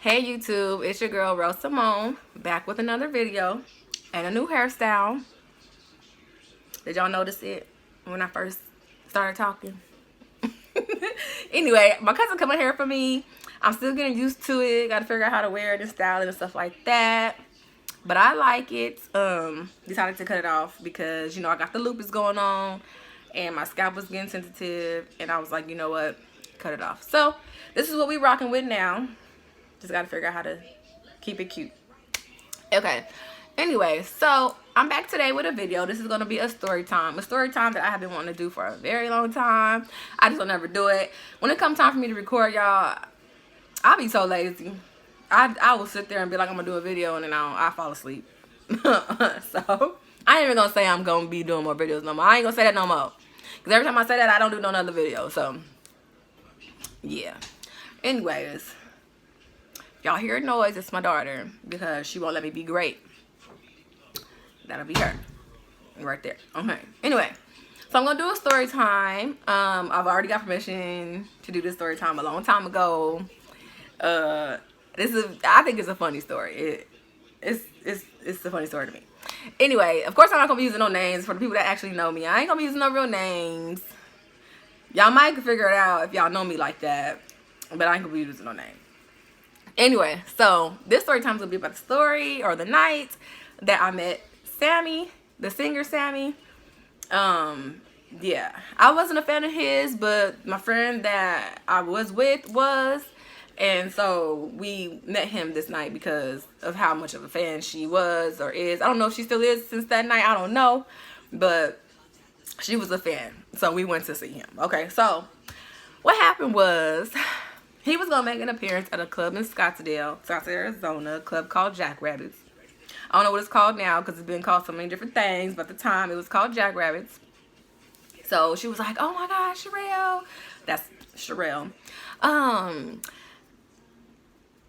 Hey YouTube, it's your girl Rose Simone, back with another video and a new hairstyle. Did y'all notice it when I first started talking? Anyway, my cousin cut my hair for me. I'm still getting used to it. Got to figure out how to wear it and style it and stuff like that. But I like it. Decided to cut it off because, you know, I got the lupus going on and my scalp was getting sensitive. And I was like, you know what? Cut it off. So this is what we rocking with now. Just got to figure out how to keep it cute. Okay. Anyway, so I'm back today with a video. This is going to be a story time. A story time that I have been wanting to do for a very long time. I just don't ever do it. When it comes time for me to record, y'all, I'll be so lazy. I will sit there and be like, I'm going to do a video, and then I fall asleep. So, I ain't even going to say I'm going to be doing more videos no more. I ain't going to say that no more. Because every time I say that, I don't do no other video. So, yeah. Anyways, y'all hear a noise, it's my daughter, because she won't let me be great. That'll be her. Right there. Okay. Anyway, so I'm going to do a story time. I've already got permission to do this story time a long time ago. I think it's a funny story. It's a funny story to me. Anyway, of course I'm not going to be using no names for the people that actually know me. I ain't going to be using no real names. Y'all might figure it out if y'all know me like that. But I ain't going to be using no names. Anyway, so this story time is going to be about the story or the night that I met Sammie, the singer Sammie. Yeah, I wasn't a fan of his, but my friend that I was with was. And so we met him this night because of how much of a fan she was or is. I don't know if she still is since that night. I don't know. But she was a fan. So we went to see him. Okay, so what happened was he was going to make an appearance at a club in Scottsdale, Arizona, a club called Jackrabbits. I don't know what it's called now because it's been called so many different things. But at the time, it was called Jackrabbits. So she was like, oh my gosh, Sherelle. That's Sherelle.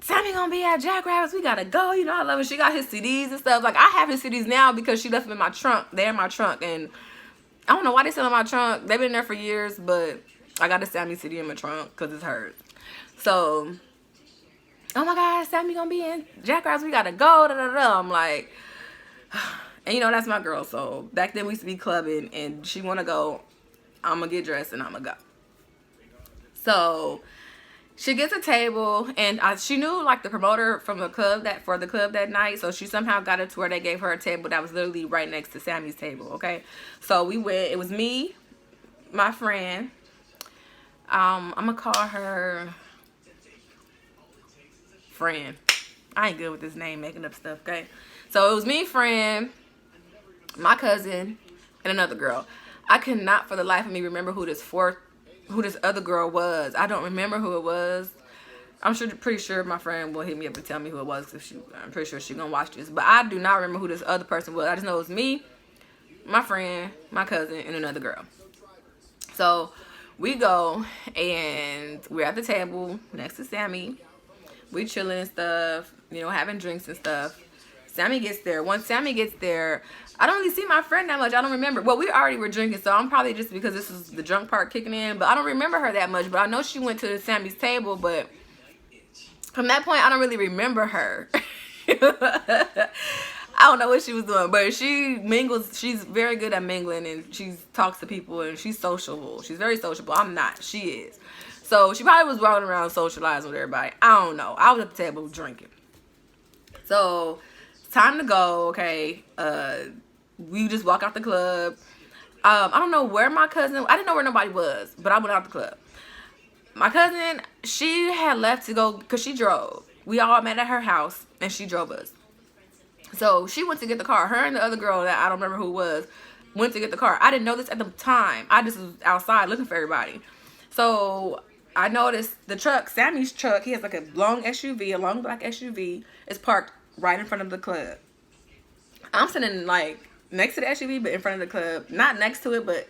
Sammie gonna be at Jackrabbits. We gotta go. You know, I love it. She got his CDs and stuff. Like, I have his CDs now because she left them in my trunk. They're in my trunk. And I don't know why they still in my trunk. They've been there for years. But I got a Sammie CD in my trunk because it's hers. So, oh my God, Sammie gonna be in Jackrabbits. We gotta go. Da, da, da. I'm like, and you know, that's my girl. So, back then we used to be clubbing. And she wanna go. I'm gonna get dressed and I'm gonna go. So she gets a table, and she knew like the promoter from the club that night, so she somehow got it to where they gave her a table that was literally right next to Sammie's table. Okay, so we went. It was me, my friend. I'm gonna call her friend. I ain't good with this name, making up stuff. Okay, so it was me, friend, my cousin, and another girl. I could not for the life of me remember who this other girl was. I don't remember who it was. I'm pretty sure my friend will hit me up and tell me who it was. I'm pretty sure she's gonna watch this. But I do not remember who this other person was. I just know it was me, my friend, my cousin, and another girl. So we go and we're at the table next to Sammie. We chilling and stuff, you know, having drinks and stuff. Sammie gets there. Once Sammie gets there, I don't really see my friend that much. I don't remember. Well, we already were drinking, so I'm probably just because this is the drunk part kicking in. But I don't remember her that much. But I know she went to Sammie's table. But from that point, I don't really remember her. I don't know what she was doing. But she mingles. She's very good at mingling. And she talks to people. And she's sociable. She's very sociable. I'm not. She is. So she probably was walking around socializing with everybody. I don't know. I was at the table drinking. So time to go. Okay, we just walk out the club. I don't know where my cousin, I didn't know where nobody was, but I went out the club. My cousin, she had left to go because she drove. We all met at her house and she drove us. So she went to get the car. Her and the other girl that I don't remember who it was went to get the car. I didn't know this at the time. I just was outside looking for everybody. So I noticed the truck, Sammie's truck, he has like a long SUV, a long black SUV, is parked right in front of the club. I'm sitting like next to the SUV, but in front of the club. Not next to it, but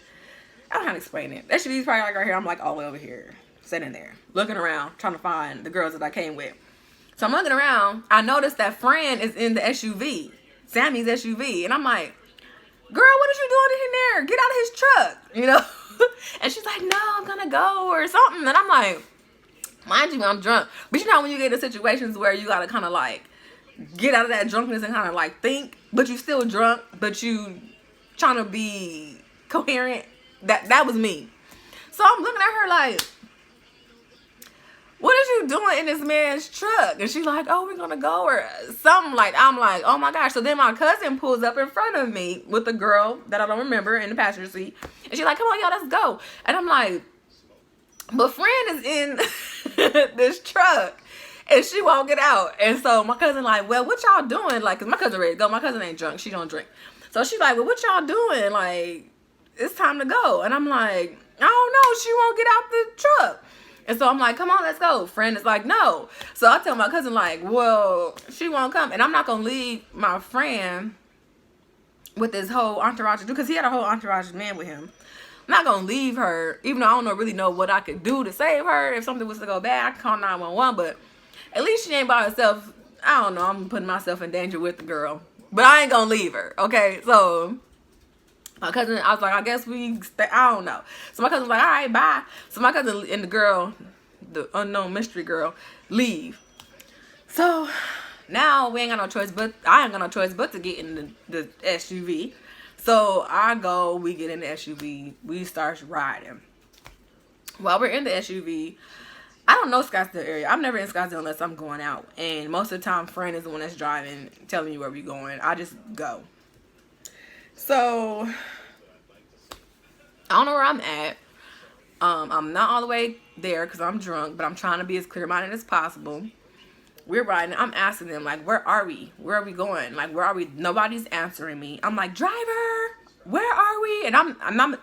I don't know how to explain it. The SUV's probably like right here. I'm like all the way over here, sitting there, looking around, trying to find the girls that I came with. So I'm looking around. I noticed that friend is in the SUV, Sammie's SUV. And I'm like, girl, what is you doing in there? Get out of his truck, you know? And she's like, no, I'm going to go or something. And I'm like, Mind you, I'm drunk. But you know when you get in situations where you gotta kind of like get out of that drunkenness and kind of like think, but you still drunk, but you trying to be coherent. That was me. So I'm looking at her like, what is you doing in this man's truck? And she's like, oh, we're gonna go or something. Like, I'm like, oh my gosh. So then my cousin pulls up in front of me with a girl that I don't remember in the passenger seat, and she's like, come on, y'all, let's go. And I'm like, but friend is in this truck and she won't get out. And so my cousin like, well, what y'all doing? Like, cause my cousin ready to go. My cousin ain't drunk. She don't drink. So she's like, well, what y'all doing? Like, it's time to go. And I'm like, I don't know. She won't get out the truck. And so I'm like, come on, let's go. Friend is like, no. So I tell my cousin like, well, she won't come. And I'm not going to leave my friend with this whole entourage, because he had a whole entourage man with him. I'm not going to leave her, even though I don't really know what I could do to save her. If something was to go bad, I could call 911, but at least she ain't by herself. I don't know. I'm putting myself in danger with the girl, but I ain't going to leave her. Okay. So my cousin, I was like, I guess we stay. I don't know. So my cousin was like, all right, bye. So my cousin and the girl, the unknown mystery girl, leave. So now we ain't got no choice, but I ain't got no choice but to get in the SUV. So I go, we get in the SUV, we start riding. While we're in the SUV, I don't know Scottsdale area. I'm never in Scottsdale unless I'm going out. And most of the time, friend is the one that's driving, telling me where we're going. I just go. So I don't know where I'm at. I'm not all the way there because I'm drunk, but I'm trying to be as clear-minded as possible. We're riding. I'm asking them, like, where are we? Where are we going? Like, where are we? Nobody's answering me. I'm like, driver, where are we? And I'm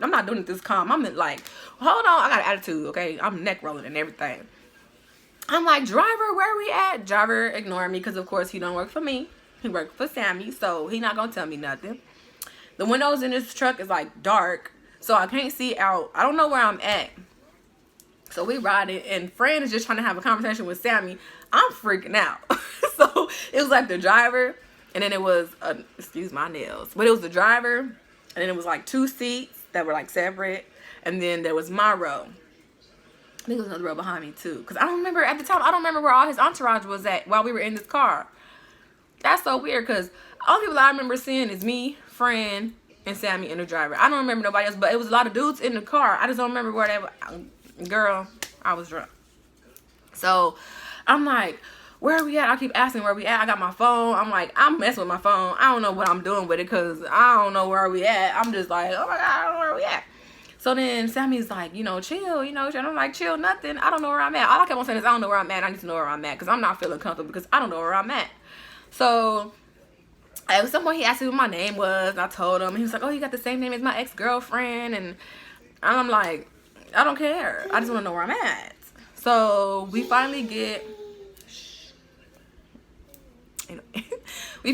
not doing it this calm. I'm like, hold on. I got an attitude, okay? I'm neck rolling and everything. I'm like, driver, where are we at? Driver ignoring me because, of course, he don't work for me. He works for Sammie, so he not going to tell me nothing. The windows in this truck is, like, dark, so I can't see out. I don't know where I'm at. So we riding, and friend is just trying to have a conversation with Sammie. I'm freaking out. So it was like the driver, and then it was, excuse my nails, but it was the driver, and then it was like 2 seats that were like separate, and then there was my row. I think there was another row behind me too, because I don't remember, at the time, I don't remember where all his entourage was at while we were in this car. That's so weird, because all the people I remember seeing is me, friend, and Sammie, and the driver. I don't remember nobody else, but it was a lot of dudes in the car. I just don't remember where they were. Girl, I was drunk. So I'm like, where are we at? I keep asking where we at. I got my phone. I'm like, I'm messing with my phone. I don't know what I'm doing with it because I don't know where we at. I'm just like, oh my God, I don't know where we at. So then Sammie's like, you know, chill, and I'm like, chill nothing. I don't know where I'm at. All I kept on saying is, I don't know where I'm at. I need to know where I'm at because I'm not feeling comfortable because I don't know where I'm at. So at some point he asked me what my name was. And I told him. He was like, oh, you got the same name as my ex-girlfriend. And I'm like, I don't care. I just want to know where I'm at. So we finally get, we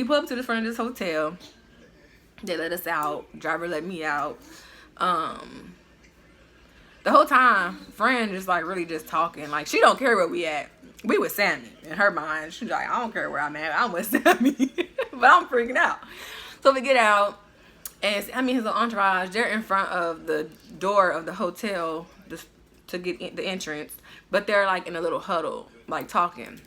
pull up to the front of this hotel. They let us out. Driver let me out. The whole time, friend just like really just talking. Like, she don't care where we at. We with Sammie. In her mind, she's like, I don't care where I'm at. I'm with Sammie. But I'm freaking out. So we get out. And Sammie has an entourage. They're in front of the door of the hotel to get in the entrance. But they're like in a little huddle, like talking.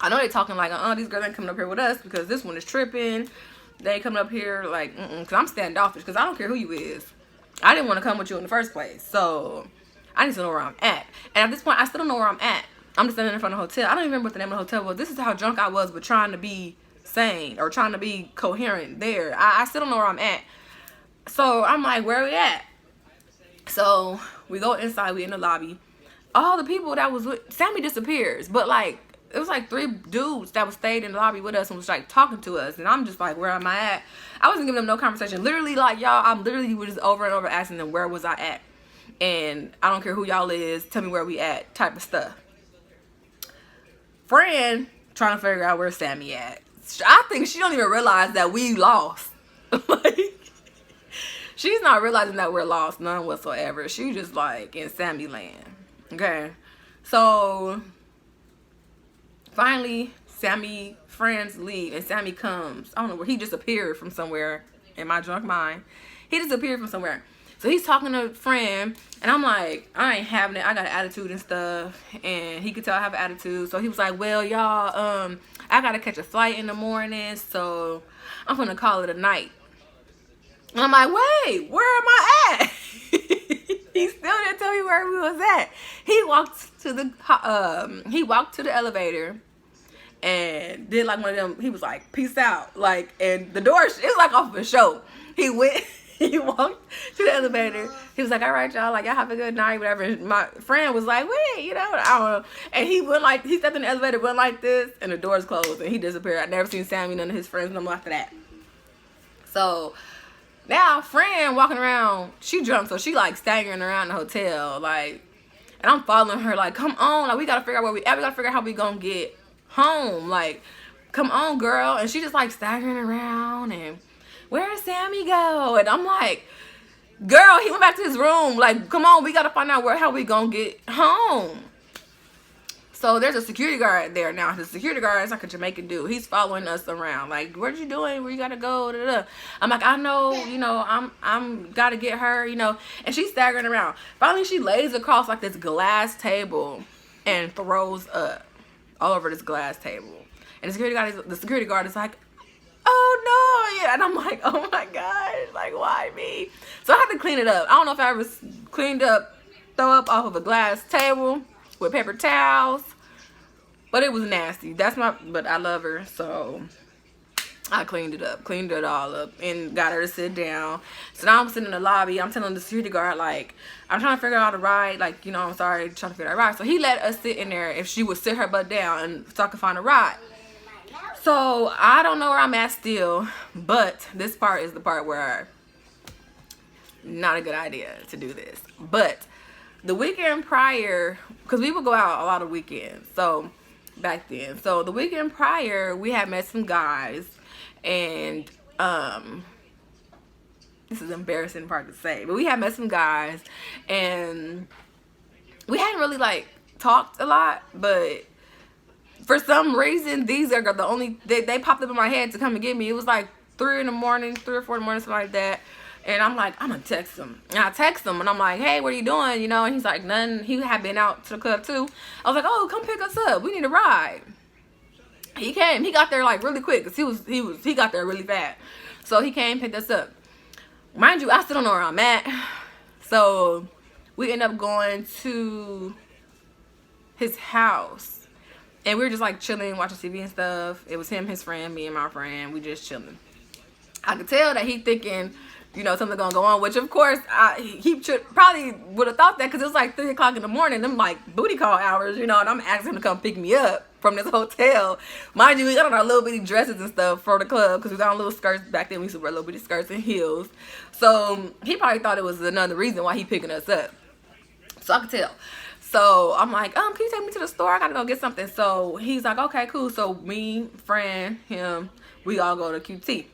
I know they're talking like, these girls ain't coming up here with us because this one is tripping. They ain't coming up here like, because I'm standoffish because I don't care who you is. I didn't want to come with you in the first place. So I need to know where I'm at. And at this point, I still don't know where I'm at. I'm just standing in front of the hotel. I don't even remember what the name of the hotel was. This is how drunk I was with trying to be sane or trying to be coherent there. I still don't know where I'm at. So I'm like, where are we at? So we go inside. We in the lobby. All the people that was with Sammie disappears. But like, it was like 3 dudes that was stayed in the lobby with us and was like talking to us. And I'm just like, where am I at? I wasn't giving them no conversation. Literally, like, y'all, I'm literally was just over and over asking them where was I at. And I don't care who y'all is. Tell me where we at type of stuff. Friend trying to figure out where Sammie at. I think she don't even realize that we lost. Like, she's not realizing that we're lost, none whatsoever. She just like in Sammie land. Okay. So finally Sammie friends leave and Sammie comes. I don't know where he disappeared from somewhere in my drunk mind. He disappeared from somewhere. So he's talking to a friend, and I'm like, I ain't having it. I got an attitude and stuff, and he could tell I have an attitude. So he was like, well, y'all, I gotta catch a flight in the morning, so I'm gonna call it a night. And I'm like, wait, where am I at? He still didn't tell me where we was at. He walked to the elevator and did like one of them. He was like, peace out, like, and the door, it was like off of a show. He went, he walked to the elevator. He was like, all right, y'all, like, y'all have a good night, whatever. And my friend was like, wait, you know, I don't know. And he went like, he stepped in the elevator, went like this, and the doors closed, and he disappeared. I never seen Sammie, none of his friends, no more after that. So now friend walking around, she drunk, so she like staggering around the hotel, like, and I'm following her, like, come on, like, we gotta figure out where we at, we gotta figure out how we gonna get home, like, come on, girl. And she just like staggering around, and where did Sammie go? And I'm like, girl, he went back to his room, like, come on, we gotta find out how we gonna get home. So there's a security guard there now. The security guard is like a Jamaican dude. He's following us around. Like, what you doing? Where you gotta go? Da, da, da. I'm like, I know, you know, I'm gotta get her, you know. And she's staggering around. Finally, she lays across like this glass table and throws up all over this glass table. And the security guard is like, oh no, yeah. And I'm like, oh my God, like, why me? So I had to clean it up. I don't know if I ever cleaned up, throw up off of a glass table with paper towels, but it was nasty. But I love her, so I cleaned it up, cleaned it all up, and got her to sit down. So now I'm sitting in the lobby. I'm telling the security guard, like, I'm trying to figure out a ride, like, you know, I'm sorry, trying to figure out a ride. So he let us sit in there if she would sit her butt down, and so I could find a ride. So I don't know where I'm at still, but this part is the part where not a good idea to do this. But the weekend prior, because we would go out a lot of weekends, so back then. So the weekend prior, we had met some guys, and this is an embarrassing part to say, but we had met some guys, and we hadn't really like talked a lot, but for some reason, these are the only, they popped up in my head to come and get me. It was like 3 or 4 in the morning, something like that. And I'm like, I'm gonna text him. And I text him, and I'm like, hey, what are you doing? You know, and he's like, nothing. He had been out to the club too. I was like, oh, come pick us up. We need a ride. He came. He got there like really quick, because he got there really fast. So he came, picked us up. Mind you, I still don't know where I'm at. So we end up going to his house, and we were just like chilling, watching TV and stuff. It was him, his friend, me and my friend. We just chilling. I could tell that he thinking, you know, something gonna go on, which of course he probably would have thought that, because it was like 3 o'clock in the morning, them like booty call hours, you know, and I'm asking him to come pick me up from this hotel. Mind you, we got on our little bitty dresses and stuff for the club, because we got on little skirts. Back then we used to wear little bitty skirts and heels. So he probably thought it was another reason why he picking us up. So I could tell. So I'm like, can you take me to the store? I gotta go get something. So he's like, okay, cool. So me, friend, him, we all go to QT,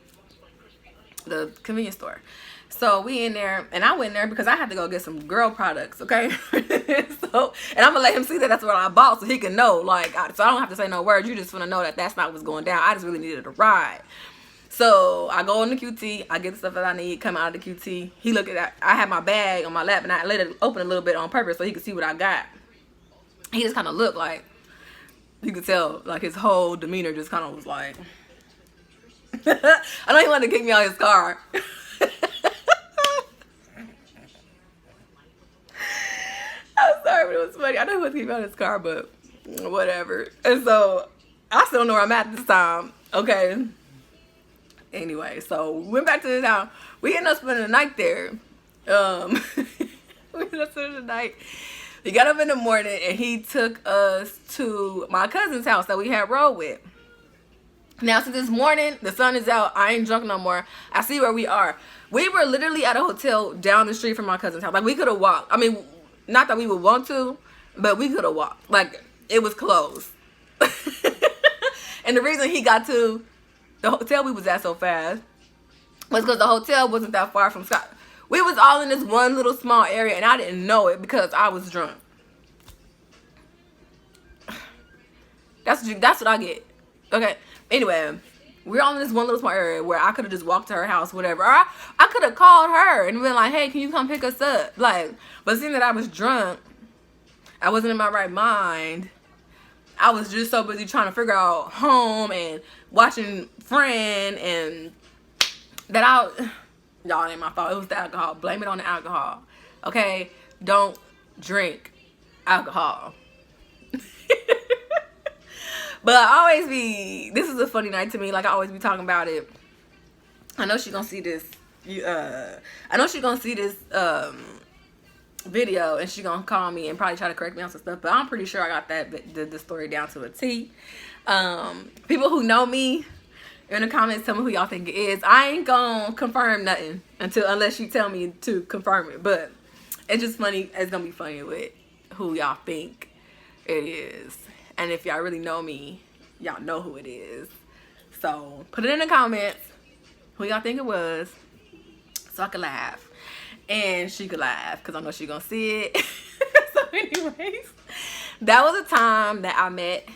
the convenience store. So we in there, and I went in there because I had to go get some girl products, okay? So, and I'm gonna let him see that that's what I bought, so he can know, like, so I don't have to say no words. You just wanna know that that's not what's going down. I just really needed a ride. So I go in the QT, I get the stuff that I need, come out of the QT. He look at that. I had my bag on my lap, and I let it open a little bit on purpose so he could see what I got. He just kind of looked like, you could tell, like his whole demeanor just kind of was like, I know he wanted to kick me out of his car. I'm sorry, but it was funny. I know he wanted to kick me out of his car, but whatever. And so I still don't know where I'm at this time. Okay. Anyway, so we went back to his house. We ended up spending the night there. We ended up spending the night. He got up in the morning, and he took us to my cousin's house that we had rode with. Now, since this morning, the sun is out. I ain't drunk no more. I see where we are. We were literally at a hotel down the street from my cousin's house. Like, we could have walked. I mean, not that we would want to, but we could have walked. Like, it was closed. And the reason he got to the hotel we was at so fast was because the hotel wasn't that far from Scott. We was all in this one little small area, and I didn't know it because I was drunk. That's what I get. Okay. Anyway, we're on this one little small area where I could have just walked to her house, whatever. Or I could have called her and been like, hey, can you come pick us up? Like, but seeing that I was drunk, I wasn't in my right mind. I was just so busy trying to figure out home and watching Friend, and that y'all, it ain't my fault. It was the alcohol. Blame it on the alcohol. Okay? Don't drink alcohol. But I always be, this is a funny night to me. Like, I always be talking about it. I know she's gonna see this. I know she's gonna see this video, and she gonna call me and probably try to correct me on some stuff. But I'm pretty sure I got the story down to a T. People who know me in the comments, tell me who y'all think it is. I ain't gonna confirm nothing unless you tell me to confirm it. But it's just funny. It's gonna be funny with who y'all think it is. And if y'all really know me, y'all know who it is. So put it in the comments who y'all think it was, so I can laugh. And she could laugh, because I know she's going to see it. So anyways, that was a time that I met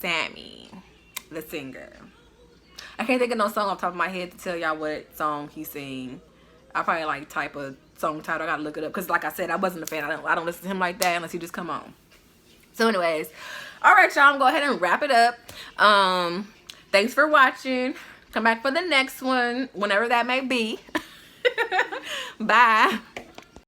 Sammie, the singer. I can't think of no song off the top of my head to tell y'all what song he sing. I probably like type a song title. I got to look it up, because like I said, I wasn't a fan. I don't listen to him like that unless he just come on. So anyways, all right, y'all, I'm going to go ahead and wrap it up. Thanks for watching. Come back for the next one, whenever that may be. Bye.